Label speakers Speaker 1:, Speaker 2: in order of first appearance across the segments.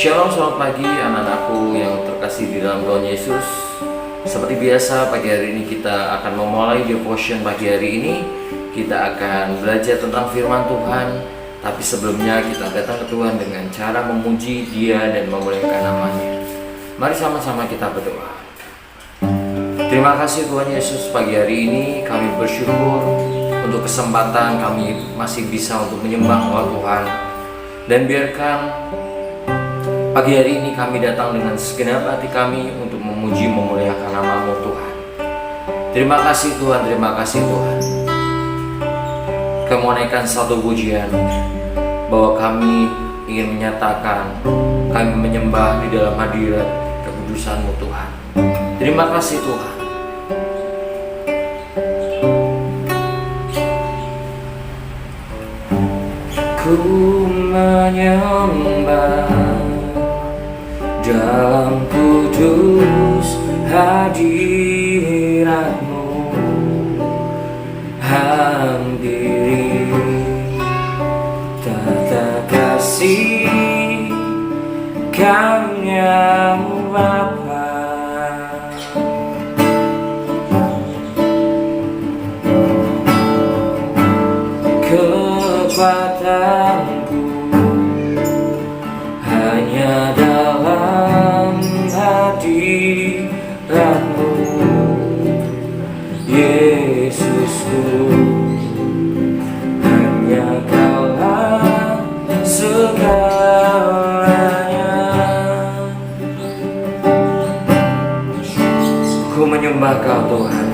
Speaker 1: Shalom, selamat pagi anak-anakku yang terkasih di dalam Tuhan Yesus. Seperti biasa, pagi hari ini kita akan memulai devotion pagi hari ini. Kita akan belajar tentang firman Tuhan. Tapi sebelumnya kita datang ke Tuhan dengan cara memuji Dia dan memuliakan namanya. Mari sama-sama kita berdoa. Terima kasih Tuhan Yesus, pagi hari ini kami bersyukur untuk kesempatan kami masih bisa untuk menyembah Allah Tuhan. Dan biarkan pagi hari ini kami datang dengan segenap hati kami untuk memuji memuliakan nama-Mu Tuhan. Terima kasih Tuhan, terima kasih Tuhan. Kami menaikkan satu pujian bahwa kami ingin menyatakan kami menyembah di dalam hadirat kekudusan-Mu Tuhan. Terima kasih Tuhan. Ku menyembah dalam kudus hadirat-Mu, hampiri tata kasih karunia-Mu Bapa. Kekuatanku hanya dalam hadirat-Mu, Yesusku. Hanya Kaulah segalanya. Ku menyembah Kau Tuhan,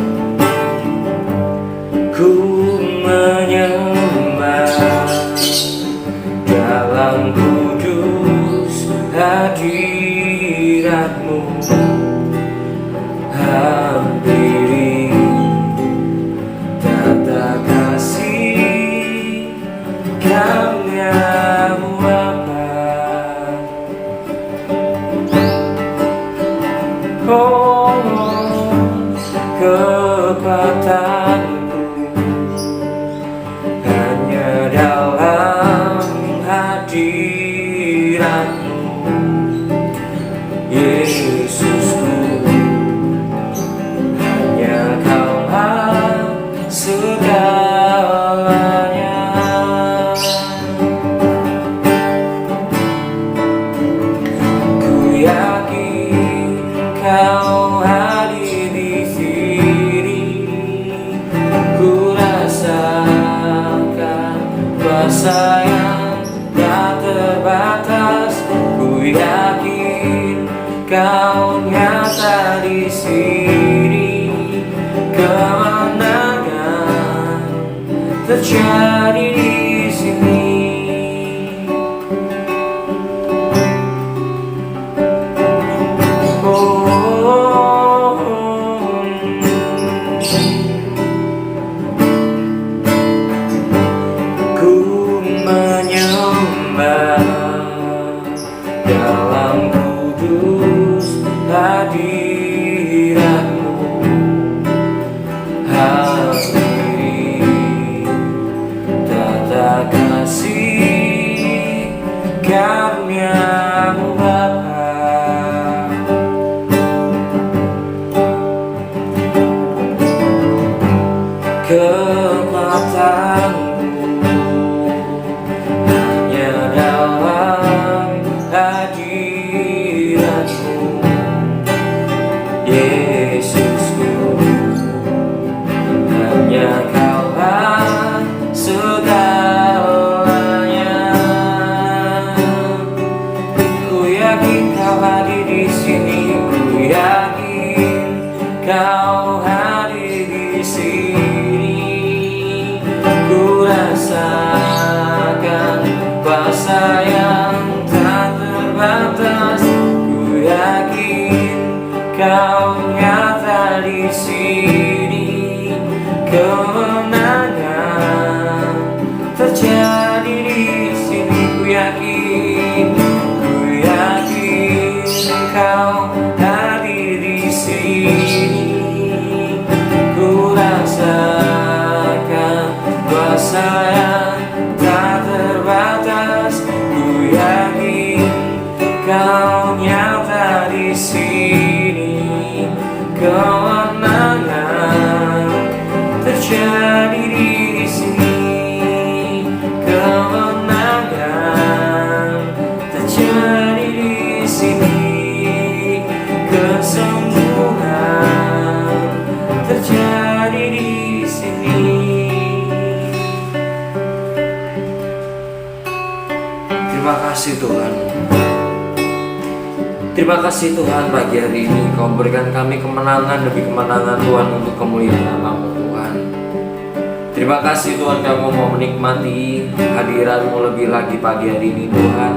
Speaker 1: ku menyembah dalam kudus hadirat-Mu, hampiri tata kasih karunia-Mu Bapa. Oh, kekuatanku hanya dalam hadirat-Mu, Yesusku. Hanya Kaulah segalanya. Ku yakin Kau hadir di sini. Ku rasakan kuasa yang tak terbatas. Ku yakin Kau nyata di sini. Kemenangan terjadi di sini. Ku menyembah dalam kudus hadirat-Mu, hampiri tata kasih karunia-Mu Bapa. Kekuatanku hanya dalam hadirat-Mu, Yesusku. Hanya Kaulah segalanya. Ku yakin Kau hadir di sini. Ku yakin Kau hadir di sini. Ku rasakan kuasa yang tak terbatas. Ku yakin Kau nyata di sini. Kemenangan terjadi di sini. Ku yakin Kau hadir di sini. Ku rasakan kuasa yang tak terbatas. Ku yakin Kau nyata di sini, kemenangan terjadi di sini, kemenangan terjadi di sini, kesembuhan terjadi di sini. Terima kasih Tuhan. Terima kasih Tuhan, pagi hari ini Kau berikan kami kemenangan demi kemenangan Tuhan untuk kemuliaan nama-Mu Tuhan. Terima kasih Tuhan, Kamu mau menikmati hadirat-Mu lebih lagi pagi hari ini Tuhan.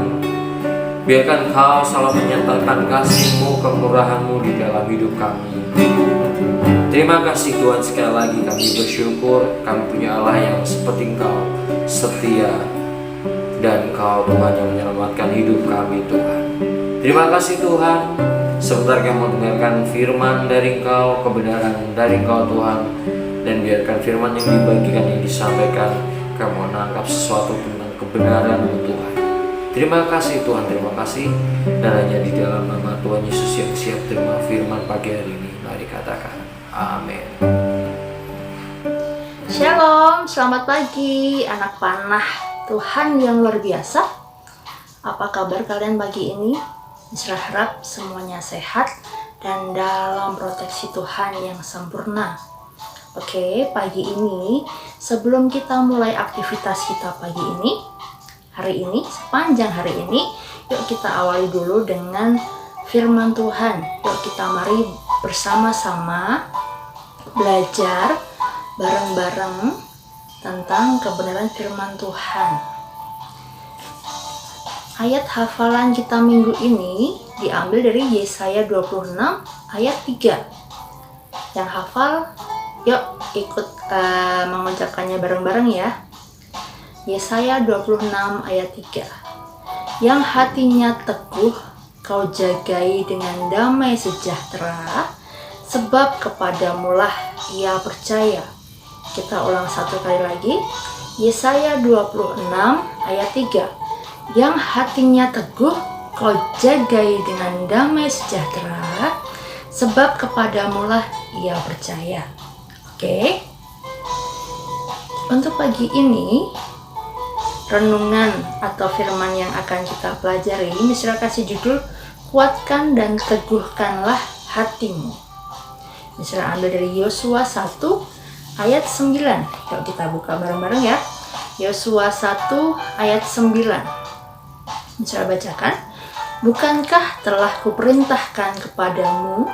Speaker 1: Biarkan Kau selalu menyatakan kasih-Mu, kemurahan-Mu di dalam hidup kami. Terima kasih Tuhan, sekali lagi kami bersyukur kami punya Allah yang seperti Engkau, setia, dan Kau Tuhan yang menyelamatkan hidup kami Tuhan. Terima kasih Tuhan, sebentar kami mendengarkan firman dari Engkau, kebenaran dari Engkau Tuhan. Dan biarkan firman yang dibagikan, yang disampaikan, kami menangkap sesuatu tentang kebenaran-Mu Tuhan. Terima kasih Tuhan, terima kasih. Dan hanya di dalam nama Tuhan Yesus yang siap terima firman pagi hari ini, mari katakan amin.
Speaker 2: Shalom, selamat pagi anak panah Tuhan yang luar biasa. Apa kabar kalian pagi ini? Saya harap semuanya sehat dan dalam proteksi Tuhan yang sempurna. Oke, pagi ini sebelum kita mulai aktivitas kita pagi ini, hari ini, sepanjang hari ini, yuk kita awali dulu dengan firman Tuhan. Yuk kita mari bersama-sama belajar bareng-bareng tentang kebenaran firman Tuhan. Ayat hafalan kita minggu ini diambil dari Yesaya 26 ayat 3. Yang hafal, yuk ikut mengucapkannya bareng-bareng ya. Yesaya 26 ayat 3. Yang hatinya teguh, kau jagai dengan damai sejahtera, sebab kepadamulah ia percaya. Kita ulang satu kali lagi. Yesaya 26 ayat 3. Yang hatinya teguh, kau jagai dengan damai sejahtera, sebab kepadamulah ia percaya. Oke. Untuk pagi ini, renungan atau firman yang akan kita pelajari, Misra kasih judul, kuatkan dan teguhkanlah hatimu. Misra ambil dari Yosua 1 ayat 9. Yuk kita buka bareng-bareng ya. Yosua 1 ayat 9. Saya bacakan, bukankah telah kuperintahkan kepadamu,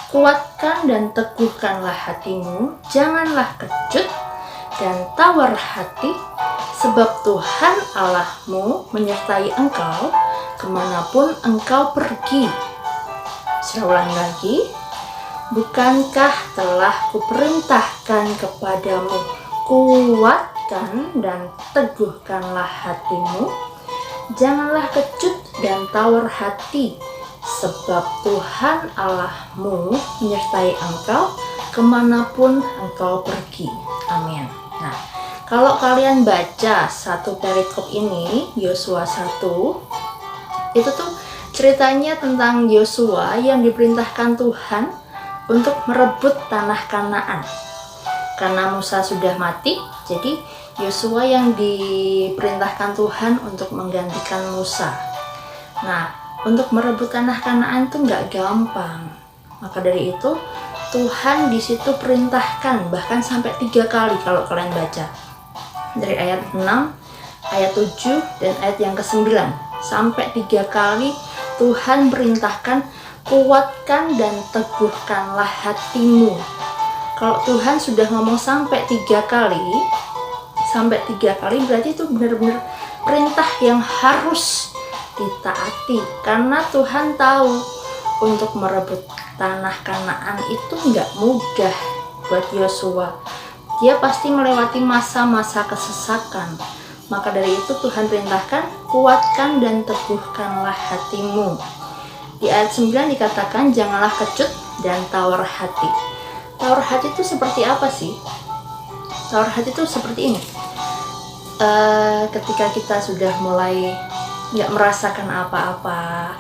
Speaker 2: kuatkan dan teguhkanlah hatimu, janganlah kecut dan tawar hati, sebab Tuhan Allahmu menyertai engkau kemanapun engkau pergi. Saya ulangi lagi, bukankah telah kuperintahkan kepadamu, kuatkan dan teguhkanlah hatimu, janganlah kecut dan tawar hati, sebab Tuhan Allahmu menyertai engkau kemanapun engkau pergi. Amin. Nah, kalau kalian baca satu perikop ini, Yosua 1, itu tuh ceritanya tentang Yosua yang diperintahkan Tuhan untuk merebut tanah Kanaan. Karena Musa sudah mati, jadi Yosua yang diperintahkan Tuhan untuk menggantikan Musa. Nah, untuk merebut tanah Kanaan itu nggak gampang. Maka dari itu, Tuhan di situ perintahkan bahkan sampai 3 kali kalau kalian baca. Dari ayat 6, ayat 7, dan ayat yang ke-9. Sampai 3 kali Tuhan perintahkan, kuatkan dan teguhkanlah hatimu. Kalau Tuhan sudah ngomong sampai 3 kali, berarti itu benar-benar perintah yang harus ditaati. Karena Tuhan tahu untuk merebut tanah Kanaan itu nggak mudah buat Yosua. Dia pasti melewati masa-masa kesesakan. Maka dari itu Tuhan perintahkan, kuatkan dan teguhkanlah hatimu. Di ayat 9 dikatakan, janganlah kecut dan tawar hati. Tawar hati itu seperti apa sih? Tawar hati itu seperti ini. Ketika kita sudah mulai nggak merasakan apa-apa,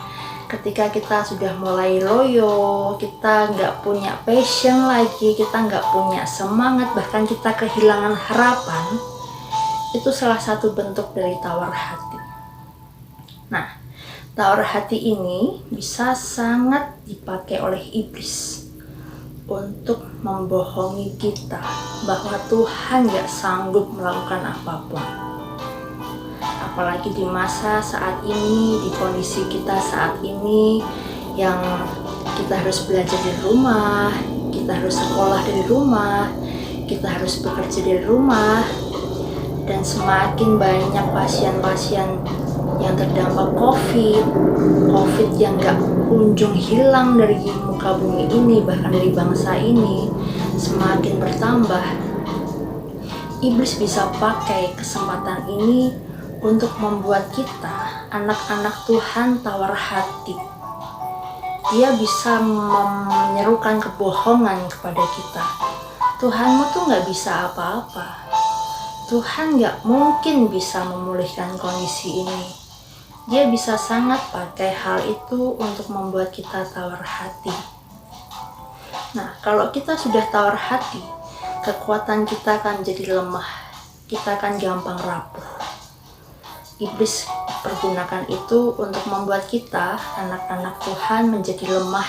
Speaker 2: Ketika kita sudah mulai loyo, kita nggak punya passion lagi, kita nggak punya semangat, bahkan kita kehilangan harapan, itu salah satu bentuk dari tawar hati. Nah, tawar hati ini bisa sangat dipakai oleh iblis untuk membohongi kita bahwa Tuhan nggak sanggup melakukan apapun. Apalagi di masa saat ini, di kondisi kita saat ini yang kita harus belajar dari rumah, kita harus sekolah dari rumah, kita harus bekerja dari rumah, dan semakin banyak pasien-pasien yang terdampak COVID yang gak kunjung hilang dari muka bumi ini, bahkan dari bangsa ini, semakin bertambah. Iblis bisa pakai kesempatan ini untuk membuat kita, anak-anak Tuhan, tawar hati. Dia bisa menyerukan kebohongan kepada kita. Tuhanmu tuh gak bisa apa-apa. Tuhan gak mungkin bisa memulihkan kondisi ini. Dia bisa sangat pakai hal itu untuk membuat kita tawar hati. Nah, kalau kita sudah tawar hati, kekuatan kita akan jadi lemah. Kita akan gampang rapuh. Iblis pergunakan itu untuk membuat kita, anak-anak Tuhan, menjadi lemah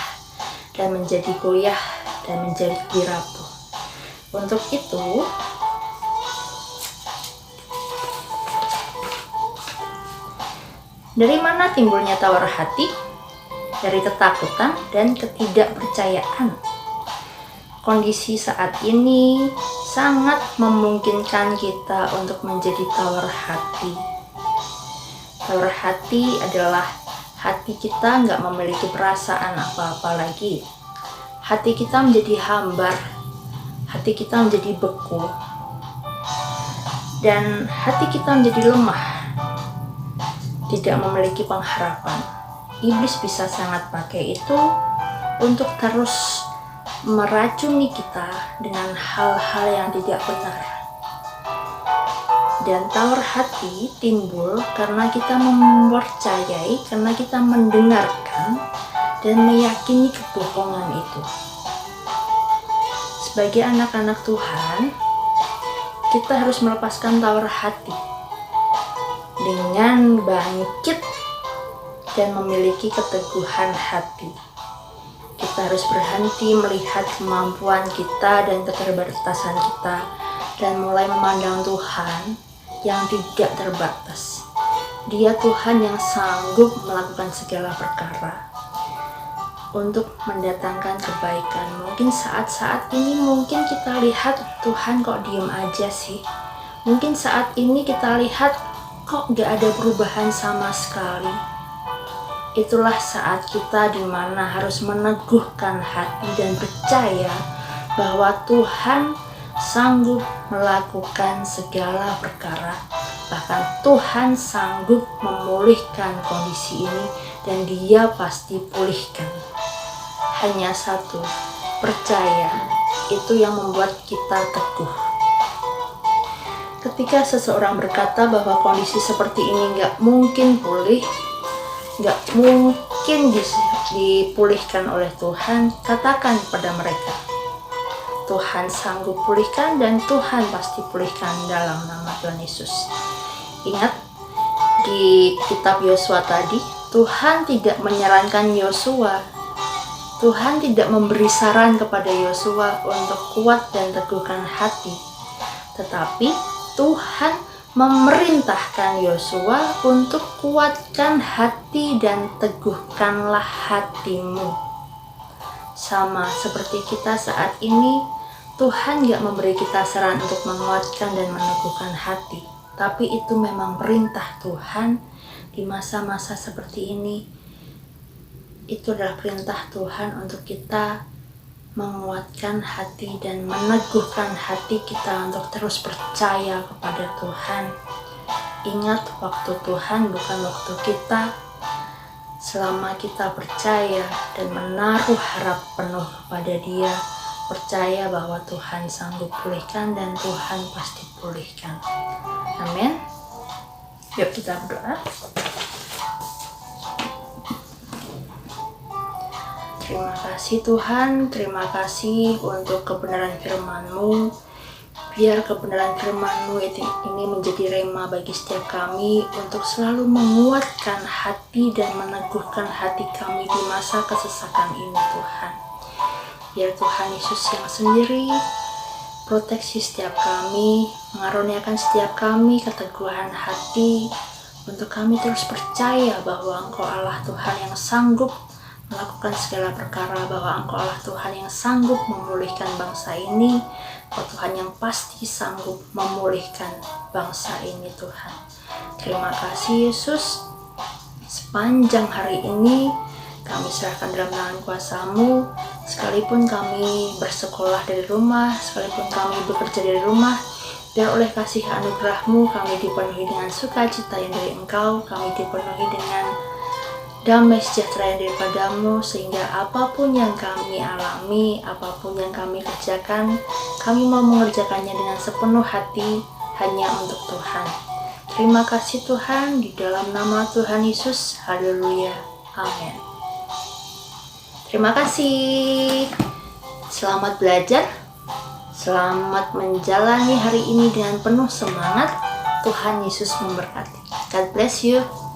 Speaker 2: dan menjadi goyah dan menjadi rapuh. Untuk itu, dari mana timbulnya tawar hati? Dari ketakutan dan ketidakpercayaan. Kondisi saat ini sangat memungkinkan kita untuk menjadi tawar hati. Tawar hati adalah hati kita nggak memiliki perasaan apa-apa lagi. Hati kita menjadi hambar, hati kita menjadi beku, dan hati kita menjadi lemah, tidak memiliki pengharapan. Iblis bisa sangat pakai itu untuk terus meracuni kita dengan hal-hal yang tidak benar. Dan tawar hati timbul karena kita mempercayai, karena kita mendengarkan dan meyakini kebohongan itu. Sebagai anak-anak Tuhan, kita harus melepaskan tawar hati dengan bangkit dan memiliki keteguhan hati. Kita harus berhenti melihat kemampuan kita dan keterbatasan kita dan mulai memandang Tuhan yang tidak terbatas. Dia Tuhan yang sanggup melakukan segala perkara untuk mendatangkan kebaikan. Mungkin saat-saat ini mungkin kita lihat Tuhan kok diem aja sih. Mungkin saat ini kita lihat kok gak ada perubahan sama sekali. Itulah saat kita dimana harus meneguhkan hati dan percaya bahwa Tuhan sanggup melakukan segala perkara. Bahkan Tuhan sanggup memulihkan kondisi ini dan Dia pasti pulihkan. Hanya satu, percaya, itu yang membuat kita teguh. Ketika seseorang berkata bahwa kondisi seperti ini gak mungkin pulih, gak mungkin dipulihkan oleh Tuhan, katakan kepada mereka, Tuhan sanggup pulihkan dan Tuhan pasti pulihkan dalam nama Tuhan Yesus. Ingat, di kitab Yosua tadi, Tuhan tidak menyarankan Yosua. Tuhan tidak memberi saran kepada Yosua untuk kuat dan teguhkan hati. Tetapi Tuhan memerintahkan Yosua untuk kuatkan hati dan teguhkanlah hatimu. Sama seperti kita saat ini, Tuhan gak memberi kita saran untuk menguatkan dan meneguhkan hati. Tapi itu memang perintah Tuhan di masa-masa seperti ini. Itu adalah perintah Tuhan untuk kita menguatkan hati dan meneguhkan hati kita untuk terus percaya kepada Tuhan. Ingat, waktu Tuhan bukan waktu kita. Selama kita percaya dan menaruh harap penuh kepada Dia, percaya bahwa Tuhan sanggup pulihkan dan Tuhan pasti pulihkan. Amin. Yuk kita berdoa. Terima kasih Tuhan, terima kasih untuk kebenaran firman-Mu. Biar kebenaran firman-Mu ini menjadi rema bagi setiap kami untuk selalu menguatkan hati dan meneguhkan hati kami di masa kesesakan ini Tuhan. Biar Tuhan Yesus yang sendiri proteksi setiap kami, mengaruniakan setiap kami keteguhan hati untuk kami terus percaya bahwa Engkau Allah Tuhan yang sanggup melakukan segala perkara, bahwa Engkau Allah Tuhan yang sanggup memulihkan bangsa ini, Engkau Tuhan yang pasti sanggup memulihkan bangsa ini Tuhan. Terima kasih Yesus. Sepanjang hari ini kami serahkan dalam tangan kuasa-Mu, sekalipun kami bersekolah dari rumah, sekalipun kami bekerja dari rumah, biar oleh kasih anugerah-Mu kami dipenuhi dengan sukacita yang dari Engkau, kami dipenuhi dengan damai sejahtera yang daripada-Mu, sehingga apapun yang kami alami, apapun yang kami kerjakan, kami mau mengerjakannya dengan sepenuh hati hanya untuk Tuhan. Terima kasih Tuhan, di dalam nama Tuhan Yesus, haleluya, amin. Terima kasih. Selamat belajar, selamat menjalani hari ini dengan penuh semangat. Tuhan Yesus memberkati. God bless you.